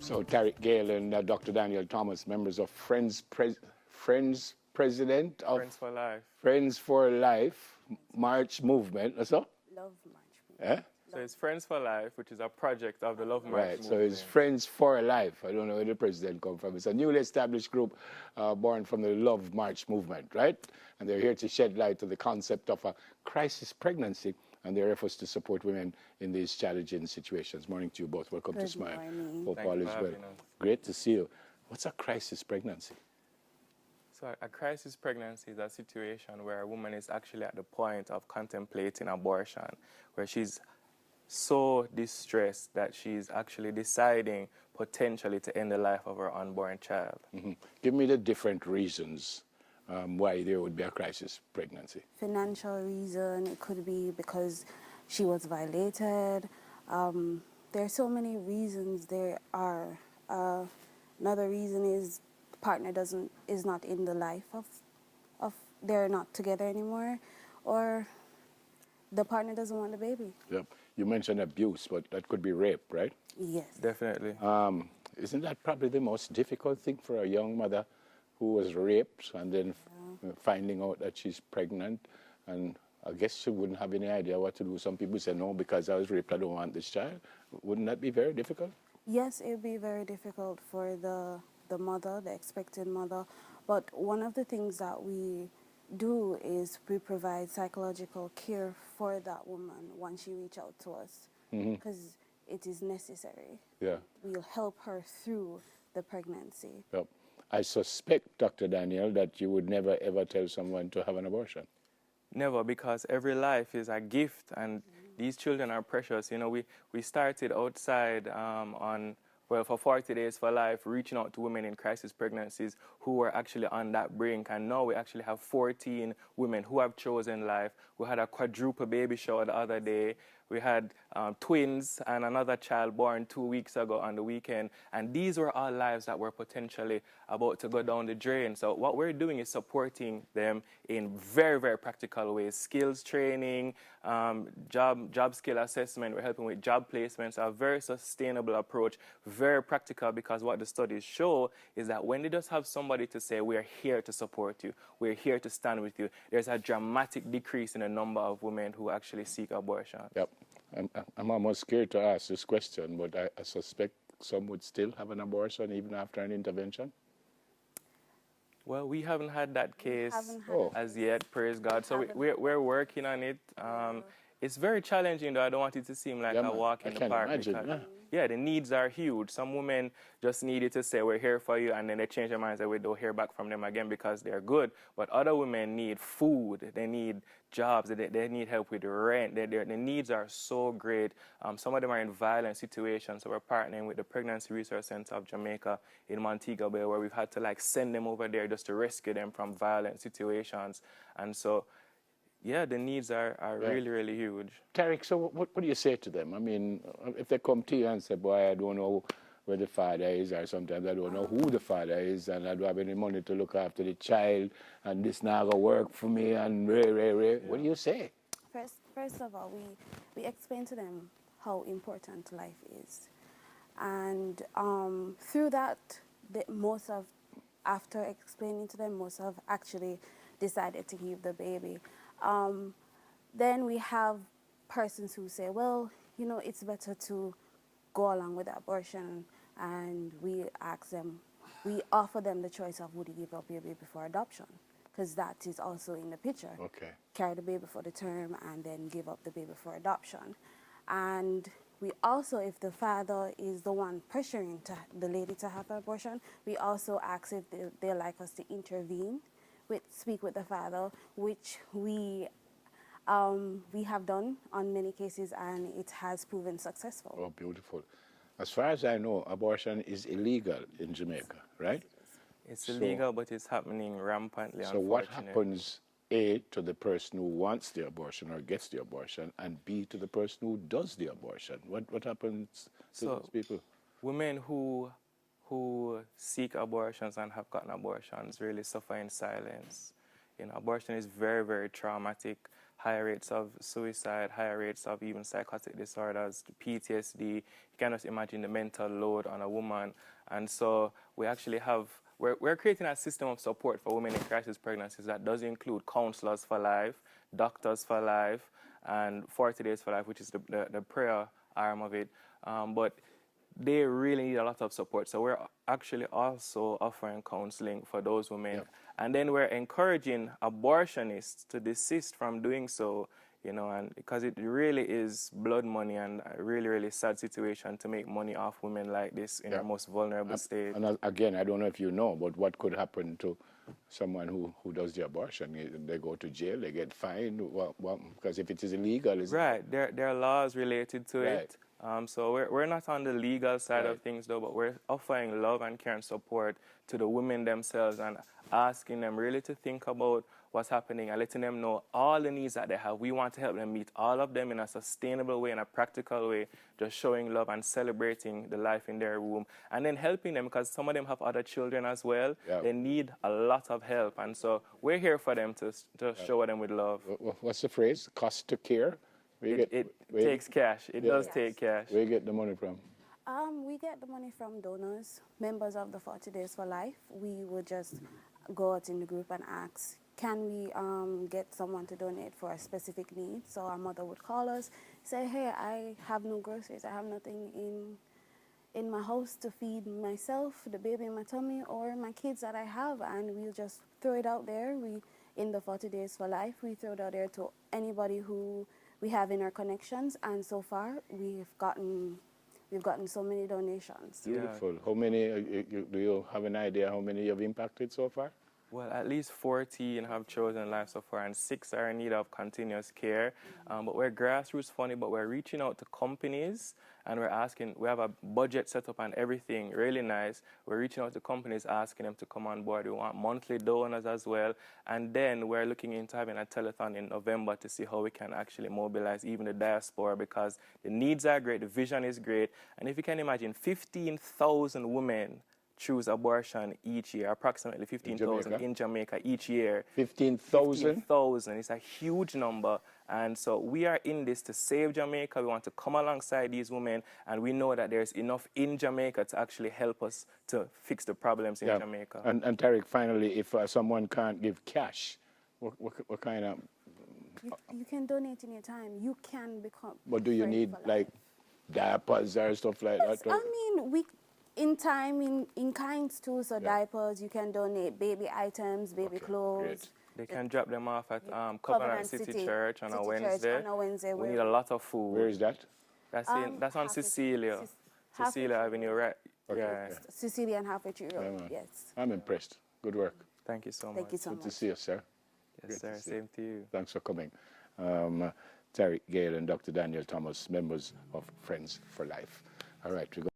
So Tariq, Gayle, and Dr. Daniel Thomas, members of Friends President of Friends for Life. Friends for Life March Movement. That's all? Love March Movement. Eh? So it's Friends for Life, which is a project of the Love March Right, movement. so it's Friends for Life. I don't know where the president come from. It's a newly established group born from the Love March movement, right? And they're here to shed light to the concept of a crisis pregnancy and their efforts to support women in these challenging situations. Morning to you both. Welcome to Smile. Morning. Hope all is well. Great to see you. What's a crisis pregnancy? So a crisis pregnancy is a situation where a woman is actually at the point of contemplating abortion, where she's so distressed that she's actually deciding potentially to end the life of her unborn child. Mm-hmm. Give me the different reasons why there would be a crisis pregnancy. Financial reason, it could be because she was violated. There are so many reasons there are. Another reason is the partner is not in the life of they're not together anymore, or the partner doesn't want the baby. Yep. You mentioned abuse, but that could be rape, right? Yes. Definitely. Isn't that probably the most difficult thing for a young mother who was raped and then finding out that she's pregnant? And I guess she wouldn't have any idea what to do. Some people say, no, because I was raped, I don't want this child. Wouldn't that be very difficult? Yes, it would be very difficult for the mother, the expected mother. But one of the things that we do is we provide psychological care for that woman once she reaches out to us, because it is necessary. Yeah. We'll help her through the pregnancy. Yep. I suspect, Dr. Daniel, that you would never ever tell someone to have an abortion. Never, because every life is a gift, and these children are precious. You know, we started outside for 40 Days for Life, reaching out to women in crisis pregnancies who were actually on that brink. And now we actually have 14 women who have chosen life. We had a quadruple baby shower the other day. We had twins and another child born 2 weeks ago on the weekend. And these were all lives that were potentially about to go down the drain. So what we're doing is supporting them in very, very practical ways. Skills training, job skill assessment. We're helping with job placements. A very sustainable approach, very practical, because what the studies show is that when they just have somebody to say, we're here to support you, we're here to stand with you, there's a dramatic decrease in the number of women who actually seek abortion. Yep. I'm almost scared to ask this question, but I suspect some would still have an abortion even after an intervention. Well, we haven't had that case as Yet. yet, praise God. So we're working on it. It's very challenging, though. I don't want it to seem like a walk in the park. Imagine, yeah, the needs are huge. Some women just needed to say, we're here for you, and then they change their minds and we don't hear back from them again because they're good. But other women need food. They need jobs. They need help with rent. The needs are so great. Some of them are in violent situations. So we're partnering with the Pregnancy Resource Center of Jamaica in Montego Bay, where we've had to send them over there just to rescue them from violent situations. And so, yeah, the needs are really, really huge. Tariq, so what do you say to them? I mean, if they come to you and say, boy, I don't know where the father is, or sometimes I don't know who the father is, and I don't have any money to look after the child, and this not going to work for me, and what do you say? First of all, we explain to them how important life is. And through that, after explaining to them, most have actually decided to keep the baby. Then we have persons who say, well, you know, it's better to go along with the abortion, and we offer them the choice of would you give up your baby for adoption, because that is also in the picture. Okay. Carry the baby for the term and then give up the baby for adoption. And we also, if the father is the one pressuring the lady to have an abortion, we also ask if they like us to intervene, speak with the father, which we have done on many cases, and it has proven successful. Oh, beautiful. As far as I know, abortion is illegal in Jamaica, right? It's illegal, but it's happening rampantly, so what happens, A, to the person who wants the abortion or gets the abortion, and B, to the person who does the abortion? What happens to those people? Women who who seek abortions and have gotten abortions really suffer in silence. You know, abortion is very, very traumatic. Higher rates of suicide, higher rates of even psychotic disorders, PTSD. You can just imagine the mental load on a woman. And so we actually have, we're creating a system of support for women in crisis pregnancies that does include counselors for life, doctors for life, and 40 days for life, which is the prayer arm of it. But they really need a lot of support. So we're actually also offering counseling for those women. Yep. And then we're encouraging abortionists to desist from doing so, you know, and because it really is blood money and a really, really sad situation to make money off women like this in their most vulnerable state. And again, I don't know if you know, but what could happen to someone who does the abortion? They go to jail, they get fined, well, because if it is illegal, it's... Right, there are laws related to it. So we're not on the legal side of things, though, but we're offering love and care and support to the women themselves and asking them really to think about what's happening and letting them know all the needs that they have. We want to help them meet all of them in a sustainable way, in a practical way, just showing love and celebrating the life in their womb. And then helping them, because some of them have other children as well. They need a lot of help. And so we're here for them to show them with love. What's the phrase? Cost to care? It takes cash. It does take cash. Where you get the money from? We get the money from donors, members of the 40 Days for Life. We would just go out in the group and ask, can we get someone to donate for a specific need? So our mother would call us, say, hey, I have no groceries. I have nothing in my house to feed myself, the baby in my tummy, or my kids that I have. And we'll just throw it out there. In the 40 Days for Life, we throw it out there to anybody who we have in our connections. And so far, we've gotten so many donations. Beautiful. How many, do you have an idea how many you have impacted so far? Well, at least 14 have chosen life so far, and 6 are in need of continuous care. But we're grassroots funded, but we're reaching out to companies, and we're asking, we have a budget set up and everything, really nice. We're reaching out to companies, asking them to come on board. We want monthly donors as well. And then we're looking into having a telethon in November to see how we can actually mobilize even the diaspora, because the needs are great, the vision is great. And if you can imagine, 15,000 women choose abortion each year, approximately 15,000 in Jamaica each year. 15,000? 15,000. It's a huge number. And so we are in this to save Jamaica. We want to come alongside these women, and we know that there's enough in Jamaica to actually help us to fix the problems in Jamaica. And Tariq, finally, if someone can't give cash, what kind of... You can donate in your time. You can become... But do you need, like, diapers or stuff like that? I mean, in time, in kinds too, so diapers, you can donate baby items, baby clothes. Great. They can drop them off at Covenant City Church on a Wednesday. We need a lot of food. Where is that? That's on Cecilia. Cecilia Avenue, right? Okay. Cecilia and Halfway Tree Road, yes. I'm impressed. Good work. Thank you so much. Thank you so much. Good to see you, sir. Yes, sir. Same to you. Thanks for coming. Tariq, Gayle, and Dr. Daniel Thomas, members of Friends for Life. All right, we're going